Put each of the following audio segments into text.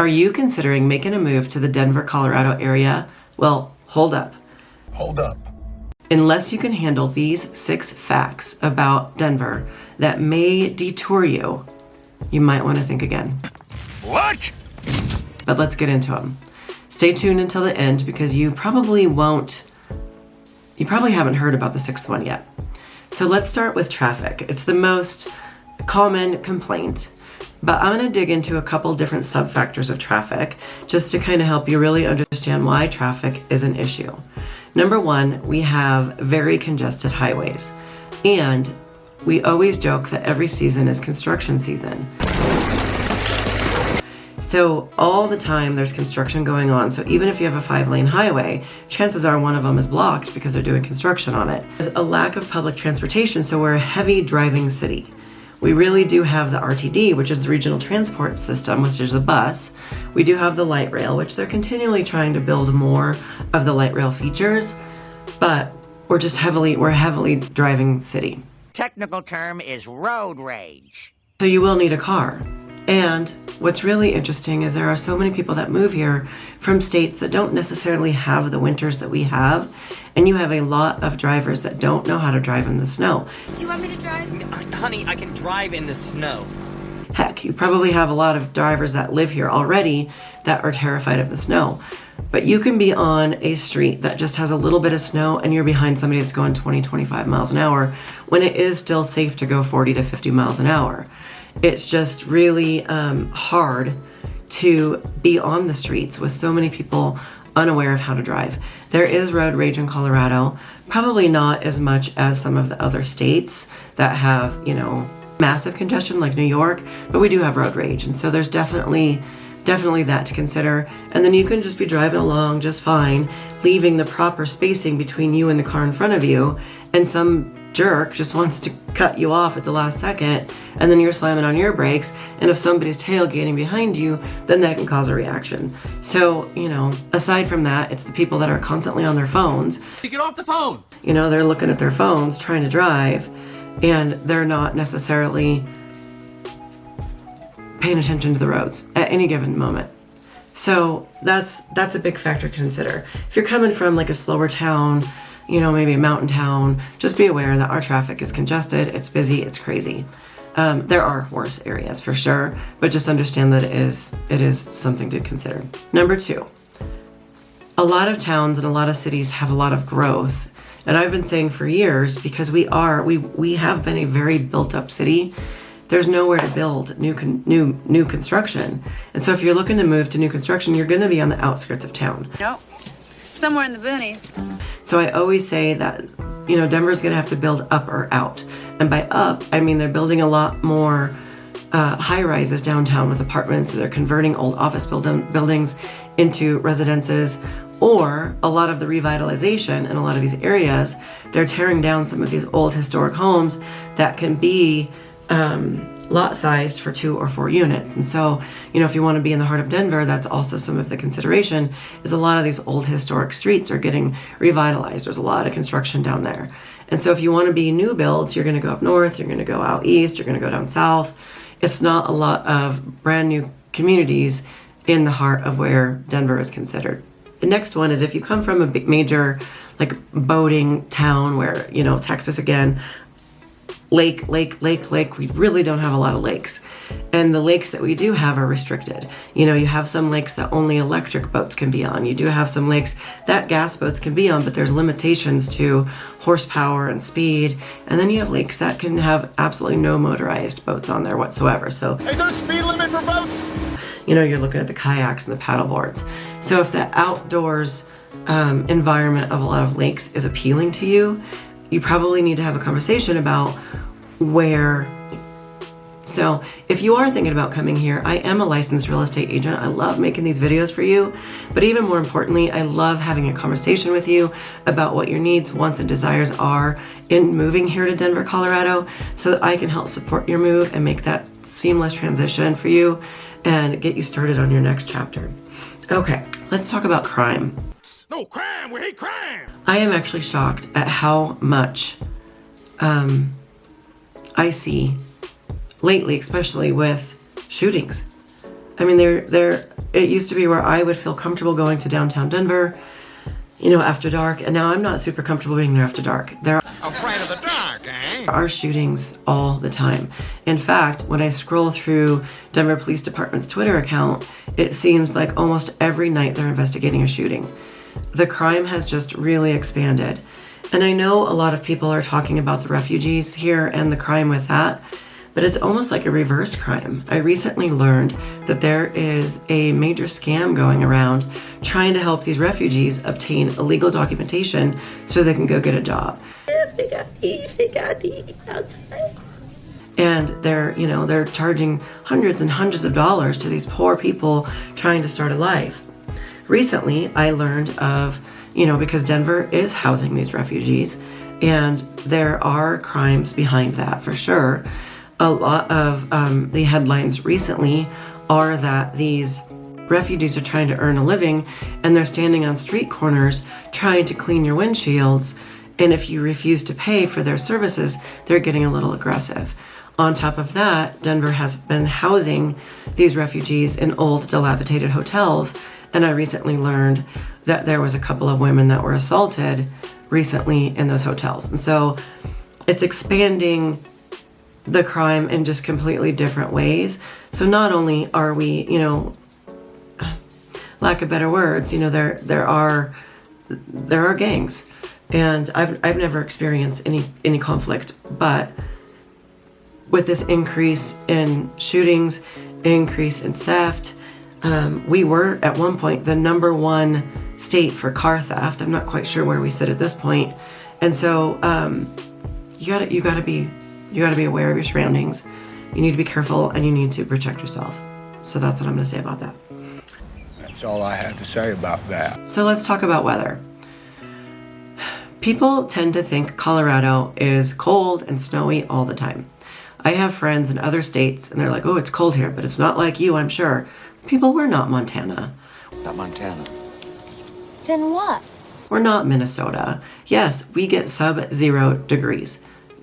Are you considering making a move to the Denver, Colorado area? Well, hold up. Hold up. Unless you can handle these 6 facts about Denver that may detour you, you might want to think again. What? But let's get into them. Stay tuned until the end because you probably haven't heard about the 6th one yet. So let's start with traffic. It's the most common complaint, but I'm going to dig into a couple different sub-factors of traffic just to kind of help you really understand why traffic is an issue. Number 1, we have very congested highways, and we always joke that every season is construction season. So all the time there's construction going on. So even if you have a 5-lane highway, chances are one of them is blocked because they're doing construction on it. There's a lack of public transportation, so we're a heavy driving city. We really do have the RTD, which is the regional transport system, which is a bus. We do have the light rail, which they're continually trying to build more of the light rail features, but we're a heavily driving city. Technical term is road rage. So you will need a car. And what's really interesting is there are so many people that move here from states that don't necessarily have the winters that we have. And you have a lot of drivers that don't know how to drive in the snow. Do you want me to drive? Honey, I can drive in the snow. Heck, you probably have a lot of drivers that live here already that are terrified of the snow. But you can be on a street that just has a little bit of snow and you're behind somebody that's going 20, 25 miles an hour when it is still safe to go 40 to 50 miles an hour. It's just really hard to be on the streets with so many people unaware of how to drive. There is road rage in Colorado, probably not as much as some of the other states that have, massive congestion like New York, but we do have road rage. And so there's definitely that to consider. And then you can just be driving along just fine, leaving the proper spacing between you and the car in front of you, and some jerk just wants to cut you off at the last second, and then you're slamming on your brakes, and if somebody's tailgating behind you, then that can cause a reaction. So, aside from that, it's the people that are constantly on their phones. Get off the phone! They're looking at their phones, trying to drive, and they're not necessarily paying attention to the roads at any given moment. So that's a big factor to consider. If you're coming from like a slower town, maybe a mountain town, just be aware that our traffic is congested, it's busy, it's crazy. There are worse areas for sure, but just understand that it is something to consider. Number 2, a lot of towns and a lot of cities have a lot of growth. And I've been saying for years, because we have been a very built up city, there's nowhere to build new construction. And so if you're looking to move to new construction, you're gonna be on the outskirts of town. Nope. Somewhere in the boonies. So I always say that, Denver's gonna have to build up or out. And by up, I mean they're building a lot more high rises downtown with apartments, so they're converting old office buildings into residences, or a lot of the revitalization in a lot of these areas, they're tearing down some of these old historic homes that can be lot sized for 2 or 4 units. And so, if you want to be in the heart of Denver, that's also some of the consideration, is a lot of these old historic streets are getting revitalized. There's a lot of construction down there. And so if you want to be new builds, you're going to go up north, you're going to go out east, you're going to go down south. It's not a lot of brand new communities in the heart of where Denver is considered. The next one is if you come from a big major like boating town where, Texas again, lake. We really don't have a lot of lakes. And the lakes that we do have are restricted. You have some lakes that only electric boats can be on. You do have some lakes that gas boats can be on, but there's limitations to horsepower and speed. And then you have lakes that can have absolutely no motorized boats on there whatsoever. So Is there a speed limit for boats? you're looking at the kayaks and the paddle boards. So if the outdoors environment of a lot of lakes is appealing to you, you probably need to have a conversation about where. So if you are thinking about coming here, I am a licensed real estate agent. I love making these videos for you, but even more importantly, I love having a conversation with you about what your needs, wants, and desires are in moving here to Denver, Colorado, so that I can help support your move and make that seamless transition for you and get you started on your next chapter. Okay, let's talk about crime. No crime, we hate crime. I am actually shocked at how much I see lately, especially with shootings. I mean, it used to be where I would feel comfortable going to downtown Denver, after dark, and now I'm not super comfortable being there after dark. There Afraid of the dark, eh? are shootings all the time. In fact, when I scroll through Denver Police Department's Twitter account, it seems like almost every night they're investigating a shooting. The crime has just really expanded. And I know a lot of people are talking about the refugees here and the crime with that, but it's almost like a reverse crime. I recently learned that there is a major scam going around trying to help these refugees obtain illegal documentation so they can go get a job. And they're charging hundreds and hundreds of dollars to these poor people trying to start a life. Recently, I learned of, because Denver is housing these refugees, and there are crimes behind that for sure. A lot of the headlines recently are that these refugees are trying to earn a living, and they're standing on street corners trying to clean your windshields, and if you refuse to pay for their services, they're getting a little aggressive. On top of that, Denver has been housing these refugees in old, dilapidated hotels, and I recently learned that there was a couple of women that were assaulted recently in those hotels. And so it's expanding the crime in just completely different ways. So not only are we, lack of better words, there are gangs, and I've never experienced any conflict, but with this increase in shootings, increase in theft, we were at one point the #1 state for car theft. I'm not quite sure where we sit at this point, and so you gotta be aware of your surroundings. You need to be careful, and you need to protect yourself. So that's what I'm gonna say about that. That's all I have to say about that. So let's talk about weather. People tend to think Colorado is cold and snowy all the time. I have friends in other states, and they're like, oh, it's cold here, but it's not like you, I'm sure. People, we're not Montana. Not Montana. Then what? We're not Minnesota. Yes, we get sub-0 degrees,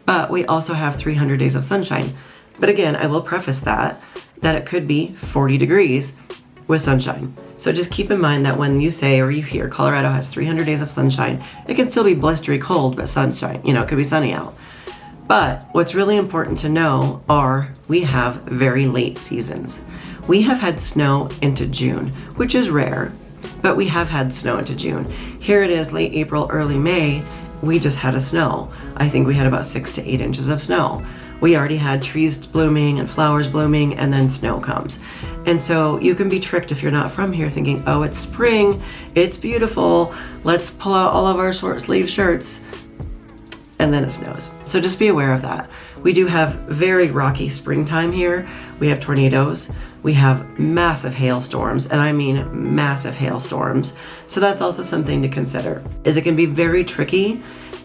but we also have 300 days of sunshine. But again, I will preface that it could be 40 degrees with sunshine. So just keep in mind that when you say or you hear Colorado has 300 days of sunshine, it can still be blistery cold, but sunshine. It could be sunny out. But what's really important to know are we have very late seasons. We have had snow into June, which is rare, but we have had snow into June. Here it is late April, early May. We just had a snow. I think we had about 6 to 8 inches of snow. We already had trees blooming and flowers blooming, and then snow comes. And so you can be tricked if you're not from here thinking, oh, it's spring, it's beautiful, let's pull out all of our short sleeve shirts, and then it snows. So just be aware of that. We do have very rocky springtime here. We have tornadoes. We have massive hailstorms, and I mean massive hailstorms. So that's also something to consider, is it can be very tricky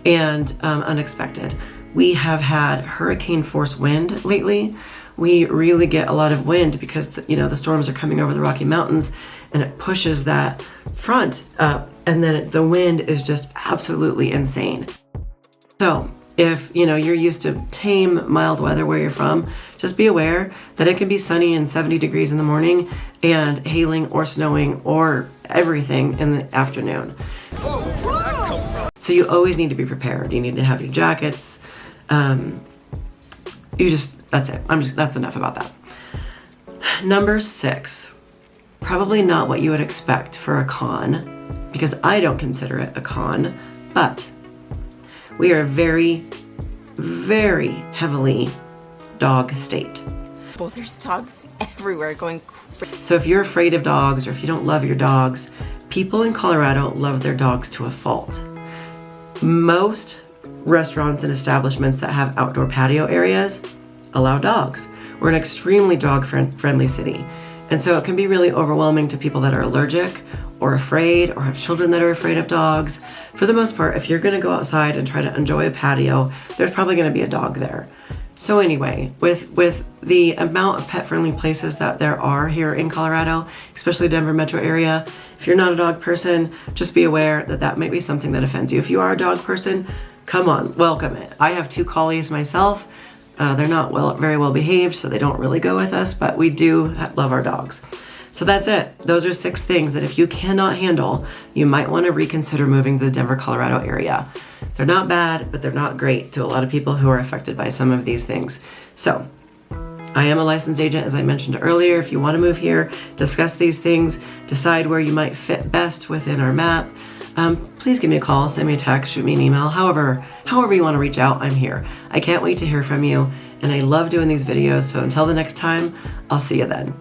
and unexpected. We have had hurricane force wind lately. We really get a lot of wind because the storms are coming over the Rocky Mountains, and it pushes that front up, and then the wind is just absolutely insane. So if you're used to tame, mild weather where you're from, just be aware that it can be sunny and 70 degrees in the morning and hailing or snowing or everything in the afternoon. So you always need to be prepared. You need to have your jackets. That's it. That's enough about that. Number 6, probably not what you would expect for a con, because I don't consider it a con, but we are a very, very heavily dog state. Well, there's dogs everywhere going crazy. So if you're afraid of dogs, or if you don't love your dogs, people in Colorado love their dogs to a fault. Most restaurants and establishments that have outdoor patio areas allow dogs. We're an extremely dog-friendly city. And so it can be really overwhelming to people that are allergic or afraid or have children that are afraid of dogs. For the most part, if you're gonna go outside and try to enjoy a patio, there's probably gonna be a dog there. So anyway, with the amount of pet-friendly places that there are here in Colorado, especially Denver metro area, if you're not a dog person, just be aware that might be something that offends you. If you are a dog person, come on, welcome it. I have 2 collies myself. They're not very well behaved, so they don't really go with us, but we do love our dogs. So that's it. Those are 6 things that if you cannot handle, you might want to reconsider moving to the Denver, Colorado area. They're not bad, but they're not great to a lot of people who are affected by some of these things. So I am a licensed agent, as I mentioned earlier. If you want to move here, discuss these things, decide where you might fit best within our map, please give me a call, send me a text, shoot me an email, however you want to reach out, I'm here. I can't wait to hear from you, and I love doing these videos, so until the next time, I'll see you then.